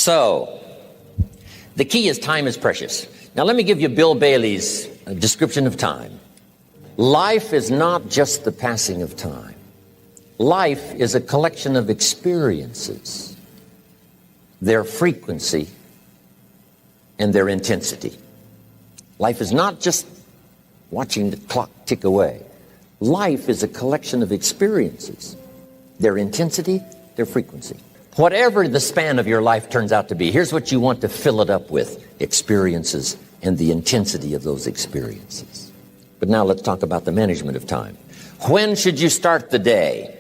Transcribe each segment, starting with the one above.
So, the key is time is precious. Now let me give you Bill Bailey's description of time. Life is not just the passing of time. Life is a collection of experiences, their frequency, and their intensity. Life is not just watching the clock tick away. Life is a collection of experiences, their intensity, their frequency. Whatever the span of your life turns out to be, here's what you want to fill it up with: experiences and the intensity of those experiences. But now let's talk about the management of time. When should you start the day?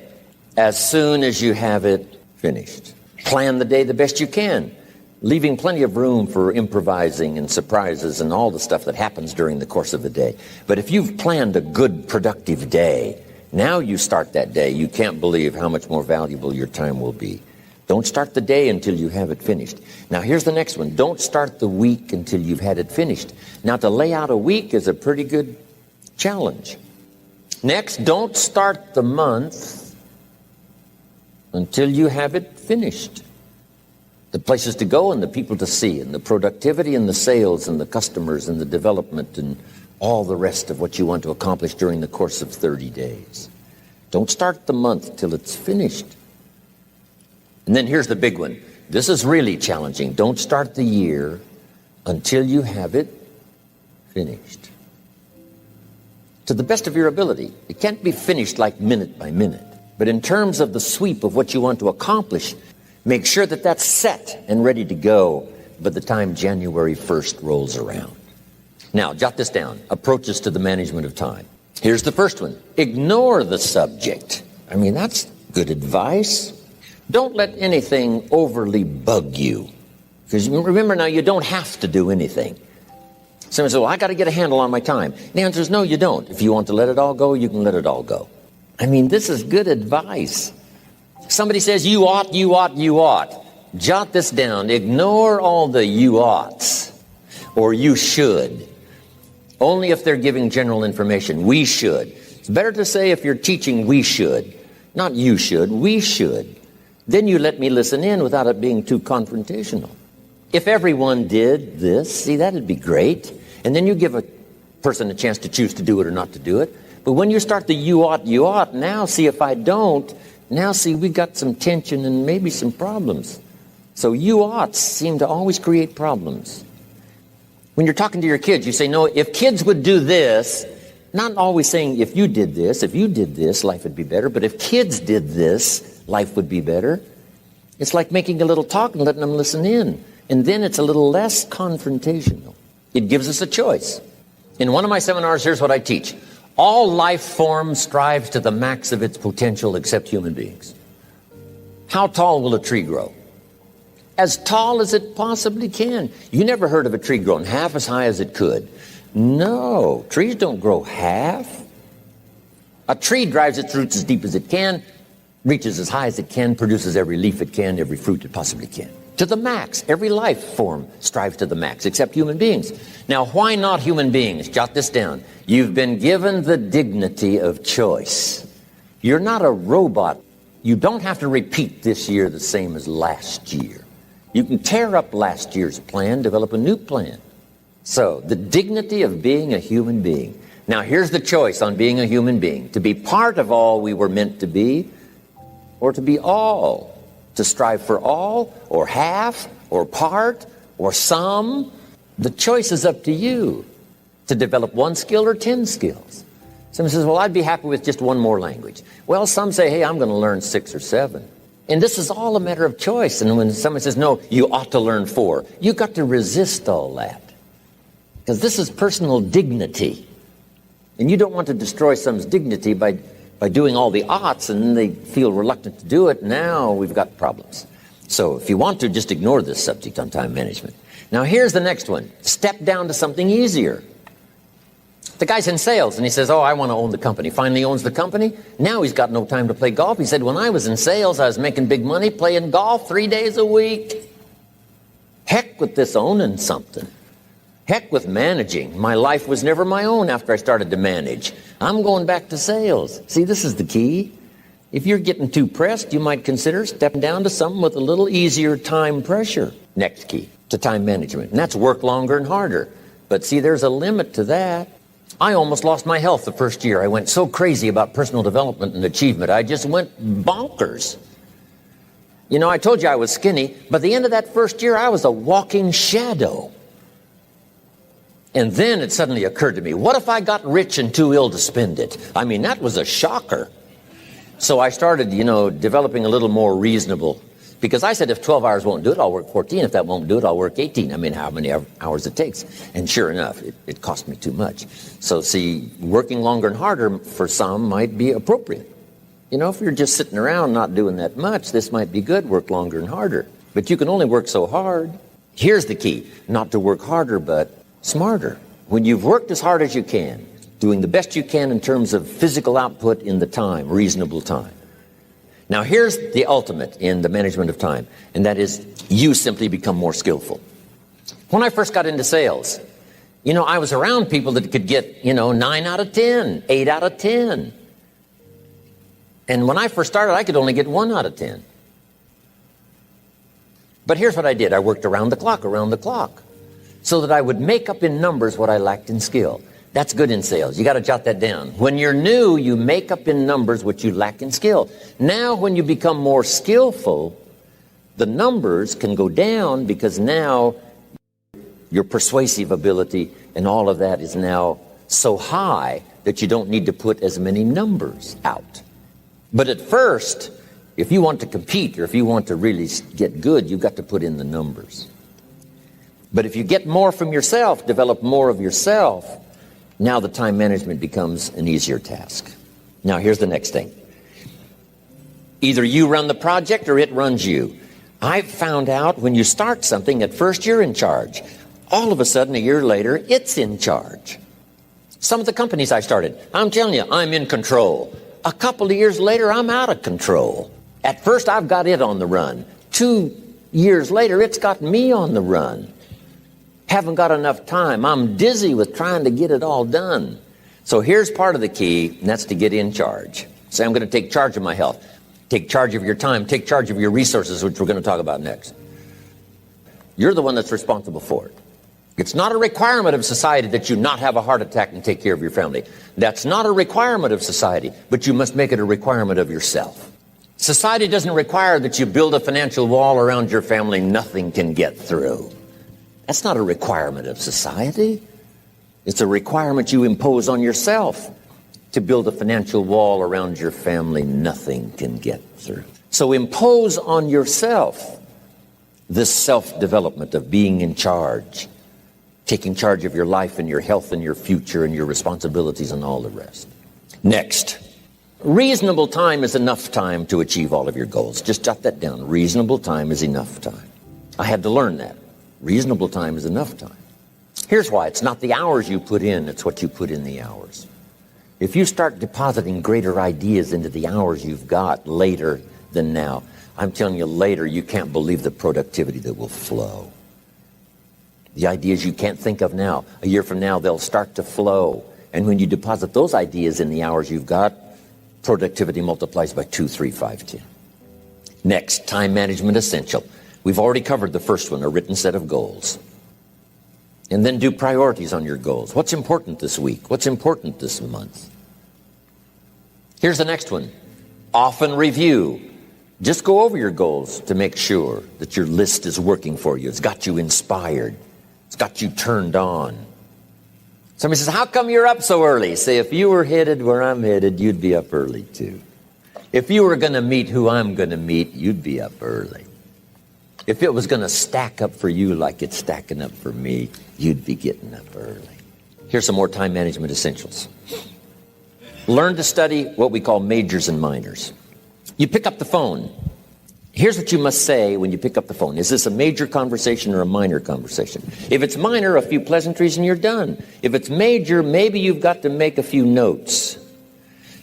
As soon as you have it finished. Plan the day the best you can, leaving plenty of room for improvising and surprises and all the stuff that happens during the course of the day. But if you've planned a good, productive day, now you start that day, you can't believe how much more valuable your time will be. Don't start the day until you have it finished. Now here's the next one. Don't start the week until you've had it finished. Now to lay out a week is a pretty good challenge. Next, don't start the month until you have it finished. The places to go and the people to see and the productivity and the sales and the customers and the development and all the rest of what you want to accomplish during the course of 30 days. Don't start the month till it's finished. And then here's the big one. This is really challenging. Don't start the year until you have it finished. To the best of your ability. It can't be finished like minute by minute. But in terms of the sweep of what you want to accomplish, make sure that that's set and ready to go by the time January 1st rolls around. Now, jot this down. Approaches to the management of time. Here's the first one. Ignore the subject. I mean, that's good advice. Don't let anything overly bug you. Because remember now, you don't have to do anything. Someone says, well, I got to get a handle on my time. The answer is no, you don't. If you want to let it all go, you can let it all go. I mean, this is good advice. Somebody says, you ought, you ought, you ought. Jot this down. Ignore all the you oughts or you should. Only if they're giving general information. We should. It's better to say if you're teaching, we should. Not you should, we should. Then you let me listen in without it being too confrontational. If everyone did this, see, that'd be great. And then you give a person a chance to choose to do it or not to do it. But when you start the you ought, now see if I don't, now see we got some tension and maybe some problems. So you oughts seem to always create problems. When you're talking to your kids, you say, no, if kids would do this, not always saying if you did this, life would be better. But if kids did this, life would be better. It's like making a little talk and letting them listen in. And then it's a little less confrontational. It gives us a choice. In one of my seminars, here's what I teach. All life forms strives to the max of its potential except human beings. How tall will a tree grow? As tall as it possibly can. You never heard of a tree growing half as high as it could. No, trees don't grow half. A tree drives its roots as deep as it can, reaches as high as it can, produces every leaf it can, every fruit it possibly can. To the max. Every life form strives to the max, except human beings. Now, why not human beings? Jot this down. You've been given the dignity of choice. You're not a robot. You don't have to repeat this year the same as last year. You can tear up last year's plan, develop a new plan. So, the dignity of being a human being. Now, here's the choice on being a human being. To be part of all we were meant to be, or to be all. To strive for all, or half, or part, or some. The choice is up to you. To develop one skill or 10 skills. Someone says, well, I'd be happy with just one more language. Well, some say, hey, I'm going to learn 6 or 7. And this is all a matter of choice. And when someone says, no, you ought to learn 4, you've got to resist all that. Because this is personal dignity. And you don't want to destroy someone's dignity by doing all the oughts, and then they feel reluctant to do it. Now we've got problems. So if you want to, just ignore this subject on time management. Now here's the next one. Step down to something easier. The guy's in sales, and he says, oh, I want to own the company. Finally owns the company. Now he's got no time to play golf. He said, when I was in sales, I was making big money playing golf 3 days a week. Heck with this owning something. Heck with managing. My life was never my own after I started to manage. I'm going back to sales. See, this is the key. If you're getting too pressed, you might consider stepping down to something with a little easier time pressure. Next key to time management, and that's work longer and harder. But see, there's a limit to that. I almost lost my health the first year. I went so crazy about personal development and achievement. I just went bonkers. You know, I told you I was skinny, but at the end of that first year, I was a walking shadow. And then it suddenly occurred to me, what if I got rich and too ill to spend it? I mean, that was a shocker. So I started, developing a little more reasonable, because I said, if 12 hours won't do it, I'll work 14. If that won't do it, I'll work 18. I mean, how many hours it takes. And sure enough, it cost me too much. So see, working longer and harder for some might be appropriate. If you're just sitting around not doing that much, this might be good, work longer and harder. But you can only work so hard. Here's the key, not to work harder, but smarter. When you've worked as hard as you can, doing the best you can in terms of physical output in the time, reasonable time. Now here's the ultimate in the management of time, and that is you simply become more skillful. When I first got into sales, I was around people that could get, 9 out of 10, 8 out of 10. And when I first started, I could only get 1 out of 10. But here's what I did. I worked around the clock, so that I would make up in numbers what I lacked in skill. That's good in sales. You got to jot that down. When you're new, you make up in numbers what you lack in skill. Now, when you become more skillful, the numbers can go down because now your persuasive ability and all of that is now so high that you don't need to put as many numbers out. But at first, if you want to compete or if you want to really get good, you've got to put in the numbers. But if you get more from yourself, develop more of yourself, now the time management becomes an easier task. Now here's the next thing. Either you run the project or it runs you. I've found out when you start something, at first you're in charge. All of a sudden, a year later, it's in charge. Some of the companies I started, I'm telling you, I'm in control. A couple of years later, I'm out of control. At first, I've got it on the run. 2 years later, it's got me on the run. Haven't got enough time. I'm dizzy with trying to get it all done. So here's part of the key, and that's to get in charge. Say, I'm going to take charge of my health. Take charge of your time. Take charge of your resources, which we're going to talk about next. You're the one that's responsible for it. It's not a requirement of society that you not have a heart attack and take care of your family. That's not a requirement of society, but you must make it a requirement of yourself. Society doesn't require that you build a financial wall around your family nothing can get through. That's not a requirement of society. It's a requirement you impose on yourself to build a financial wall around your family nothing can get through. So impose on yourself this self-development of being in charge, taking charge of your life and your health and your future and your responsibilities and all the rest. Next, reasonable time is enough time to achieve all of your goals. Just jot that down. Reasonable time is enough time. I had to learn that. Reasonable time is enough time. Here's why. It's not the hours you put in, it's what you put in the hours. If you start depositing greater ideas into the hours you've got later than now, I'm telling you later, you can't believe the productivity that will flow. The ideas you can't think of now, a year from now, they'll start to flow. And when you deposit those ideas in the hours you've got, productivity multiplies by 2, 3, 5, 10. Next, time management essential. We've already covered the first one, a written set of goals. And then do priorities on your goals. What's important this week? What's important this month? Here's the next one. Often review. Just go over your goals to make sure that your list is working for you. It's got you inspired. It's got you turned on. Somebody says, how come you're up so early? Say, if you were headed where I'm headed, you'd be up early too. If you were going to meet who I'm going to meet, you'd be up early. If it was going to stack up for you like it's stacking up for me, you'd be getting up early. Here's some more time management essentials. Learn to study what we call majors and minors. You pick up the phone. Here's what you must say when you pick up the phone. Is this a major conversation or a minor conversation? If it's minor, a few pleasantries and you're done. If it's major, maybe you've got to make a few notes.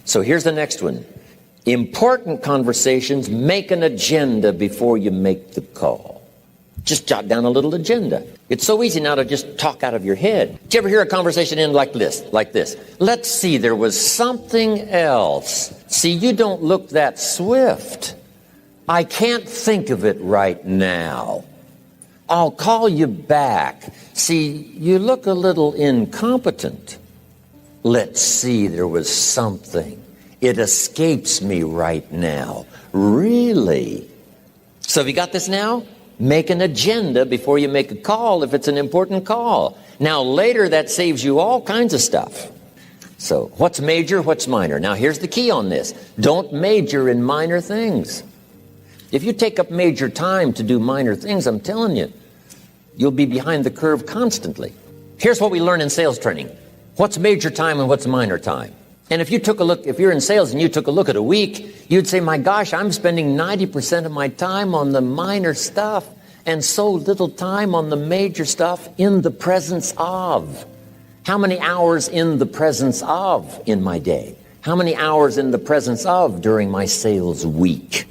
So here's the next one. Important conversations, make an agenda before you make the call. Just jot down a little agenda. It's so easy now to just talk out of your head. Did you ever hear a conversation end like this? Let's see, there was something else. See, you don't look that swift. I can't think of it right now. I'll call you back. See, you look a little incompetent. Let's see, there was something. It escapes me right now. Really? So have you got this now? Make an agenda before you make a call if it's an important call. Now later that saves you all kinds of stuff. So what's major, what's minor? Now here's the key on this. Don't major in minor things. If you take up major time to do minor things, I'm telling you, you'll be behind the curve constantly. Here's what we learn in sales training. What's major time and what's minor time? And if you took a look, if you're in sales and you took a look at a week, you'd say, my gosh, I'm spending 90% of my time on the minor stuff and so little time on the major stuff in the presence of. How many hours in the presence of in my day? How many hours in the presence of during my sales week?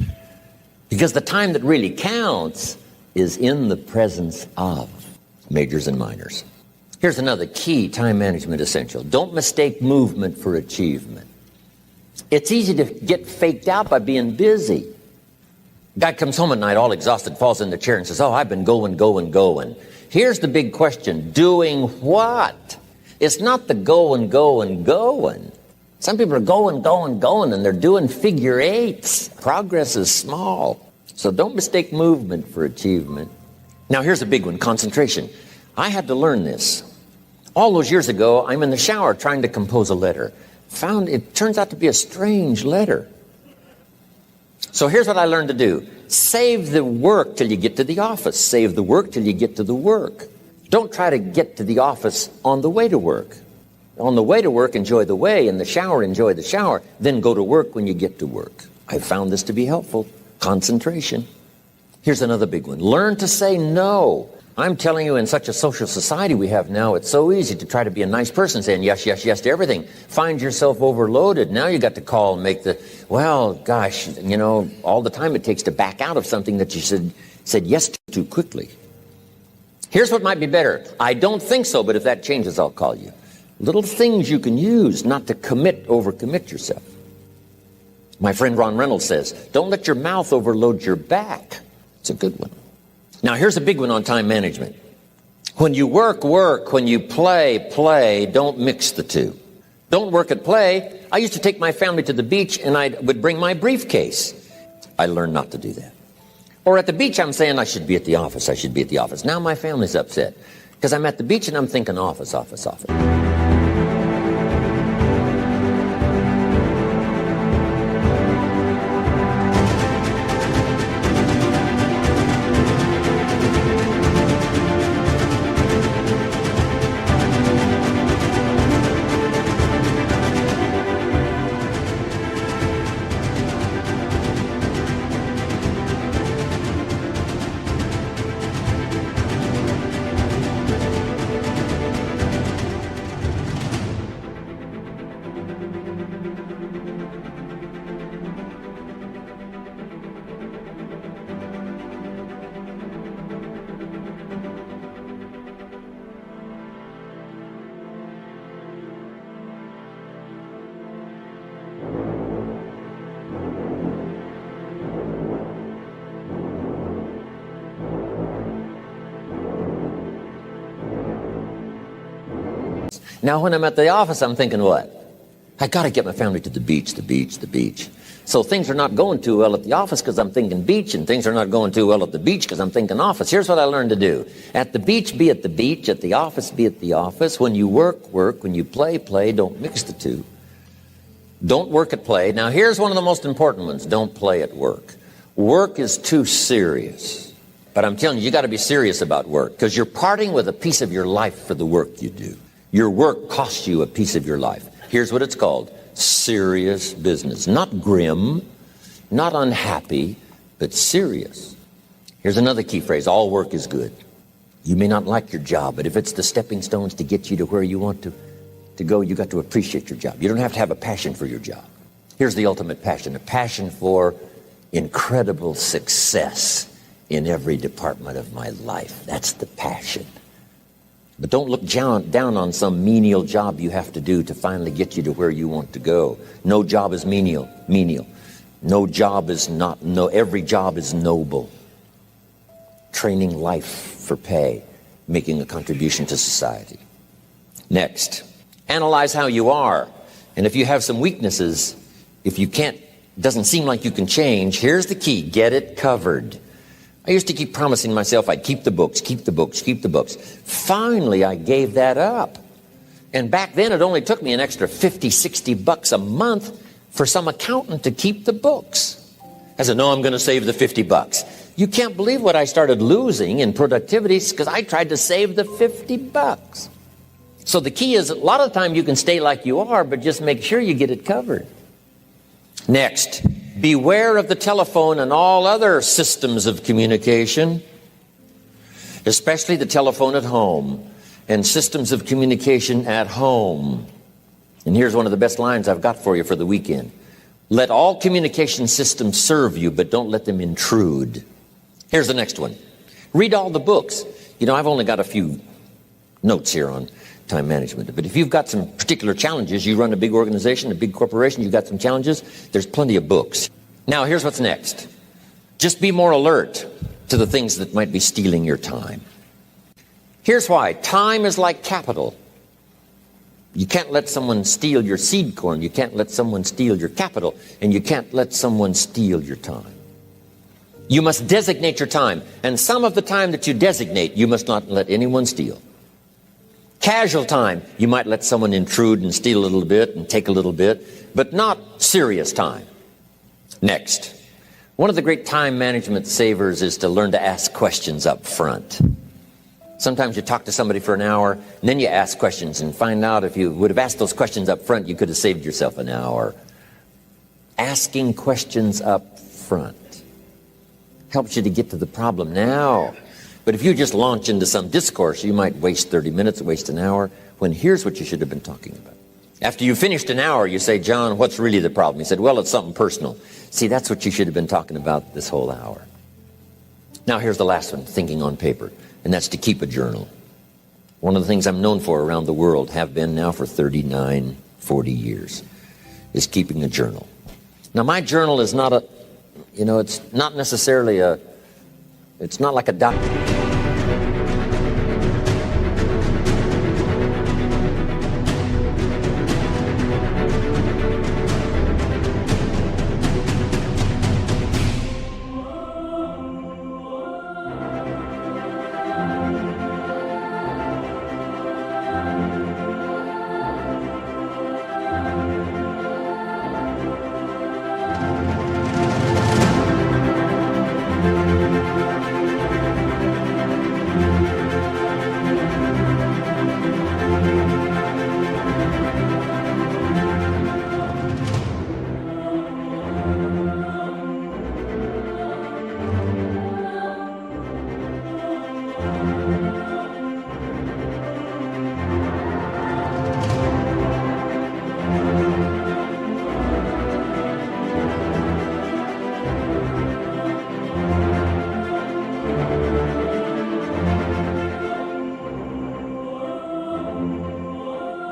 Because the time that really counts is in the presence of majors and minors. Here's another key time management essential. Don't mistake movement for achievement. It's easy to get faked out by being busy. Guy comes home at night all exhausted, falls in the chair and says, oh, I've been going. Here's the big question. Doing what? It's not the going. Some people are going, and they're doing figure eights. Progress is small. So don't mistake movement for achievement. Now here's a big one, concentration. I had to learn this. All those years ago, I'm in the shower trying to compose a letter. Found it turns out to be a strange letter. So here's what I learned to do. Save the work till you get to the office. Save the work till you get to the work. Don't try to get to the office on the way to work. On the way to work, enjoy the way. In the shower, enjoy the shower. Then go to work when you get to work. I found this to be helpful. Concentration. Here's another big one. Learn to say no. I'm telling you, in such a social society we have now, it's so easy to try to be a nice person, saying yes to everything. Find yourself overloaded. Now you got to call and make well, gosh, all the time it takes to back out of something that you said yes to too quickly. Here's what might be better. I don't think so, but if that changes, I'll call you. Little things you can use not to overcommit yourself. My friend Ron Reynolds says, don't let your mouth overload your back. It's a good one. Now, here's a big one on time management. When you work. When you play. Don't mix the two. Don't work at play. I used to take my family to the beach and I would bring my briefcase. I learned not to do that. Or at the beach, I'm saying I should be at the office. Now my family's upset because I'm at the beach and I'm thinking office. Now, when I'm at the office, I'm thinking what? I got to get my family to the beach. So things are not going too well at the office because I'm thinking beach, and things are not going too well at the beach because I'm thinking office. Here's what I learned to do. At the beach, be at the beach. At the office, be at the office. When you work. When you play. Don't mix the two. Don't work at play. Now, here's one of the most important ones. Don't play at work. Work is too serious. But I'm telling you, you got to be serious about work because you're parting with a piece of your life for the work you do. Your work costs you a piece of your life. Here's what it's called. Serious business. Not grim, not unhappy, but serious. Here's another key phrase. All work is good. You may not like your job, but if it's the stepping stones to get you to where you want to go, you got to appreciate your job. You don't have to have a passion for your job. Here's the ultimate passion. A passion for incredible success in every department of my life. That's the passion. But don't look down on some menial job you have to do to finally get you to where you want to go. No job is menial. No job is not, no, every job is noble. Training life for pay, making a contribution to society. Next, analyze how you are. And if you have some weaknesses, if you can't, doesn't seem like you can change, here's the key: get it covered. I used to keep promising myself I'd keep the books, keep the books, keep the books. Finally, I gave that up. And back then, it only took me an extra $50, $60 a month for some accountant to keep the books. I said, no, I'm going to save the $50. You can't believe what I started losing in productivity because I tried to save the $50. So the key is, a lot of the time you can stay like you are, but just make sure you get it covered. Next, beware of the telephone and all other systems of communication, especially the telephone at home and systems of communication at home. And here's one of the best lines I've got for you for the weekend. Let all communication systems serve you, but don't let them intrude. Here's the next one. Read all the books. You know, I've only got a few notes here on time management. But if you've got some particular challenges, you run a big organization, a big corporation, you've got some challenges, there's plenty of books. Now, here's what's next. Just be more alert to the things that might be stealing your time. Here's why. Time is like capital. You can't let someone steal your seed corn. You can't let someone steal your capital. And you can't let someone steal your time. You must designate your time. And some of the time that you designate, you must not let anyone steal. Casual time, you might let someone intrude and steal a little bit and take a little bit, but not serious time. Next, one of the great time management savers is to learn to ask questions up front. Sometimes you talk to somebody for an hour, and then you ask questions and find out if you would have asked those questions up front, you could have saved yourself an hour. Asking questions up front helps you to get to the problem now. But if you just launch into some discourse, you might waste 30 minutes, waste an hour, when here's what you should have been talking about. After you finished an hour, you say, John, what's really the problem? He said, well, it's something personal. See, that's what you should have been talking about this whole hour. Now, here's the last one, thinking on paper, and that's to keep a journal. One of the things I'm known for around the world, have been now for 39, 40 years, is keeping a journal. Now, my journal is not it's not necessarily it's not like a document.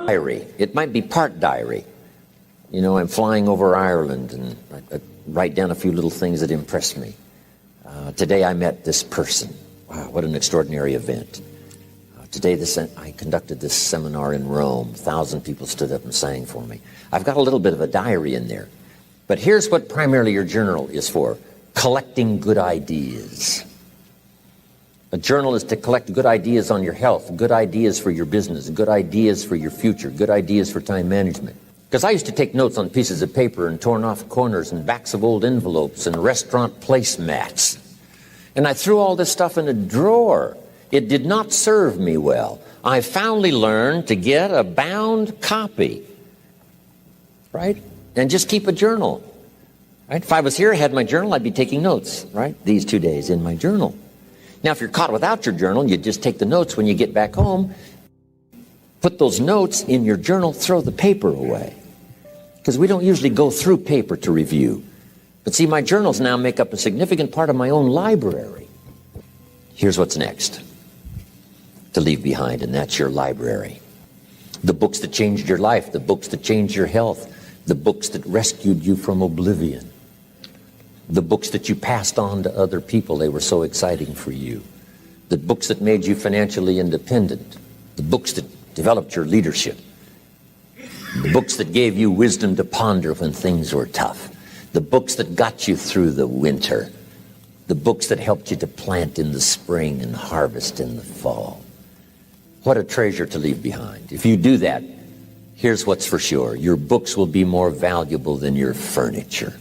Diary. It might be part diary. You know, I'm flying over Ireland and I write down a few little things that impress me. Today I met this person. Wow, what an extraordinary event. Today I conducted this seminar in Rome. 1,000 people stood up and sang for me. I've got a little bit of a diary in there. But here's what primarily your journal is for: collecting good ideas. A journal is to collect good ideas on your health, good ideas for your business, good ideas for your future, good ideas for time management. Because I used to take notes on pieces of paper and torn off corners and backs of old envelopes and restaurant placemats. And I threw all this stuff in a drawer. It did not serve me well. I finally learned to get a bound copy, right? And just keep a journal, right? If I was here, I had my journal, I'd be taking notes, right? These 2 days in my journal. Now, if you're caught without your journal, you just take the notes when you get back home, put those notes in your journal, throw the paper away. Because we don't usually go through paper to review. But see, my journals now make up a significant part of my own library. Here's what's next. to leave behind, and that's your library. The books that changed your life, the books that changed your health, the books that rescued you from oblivion, the books that you passed on to other people, they were so exciting for you, the books that made you financially independent, the books that developed your leadership, the books that gave you wisdom to ponder when things were tough, the books that got you through the winter, the books that helped you to plant in the spring and harvest in the fall. What a treasure to leave behind. If you do that, here's what's for sure. Your books will be more valuable than your furniture.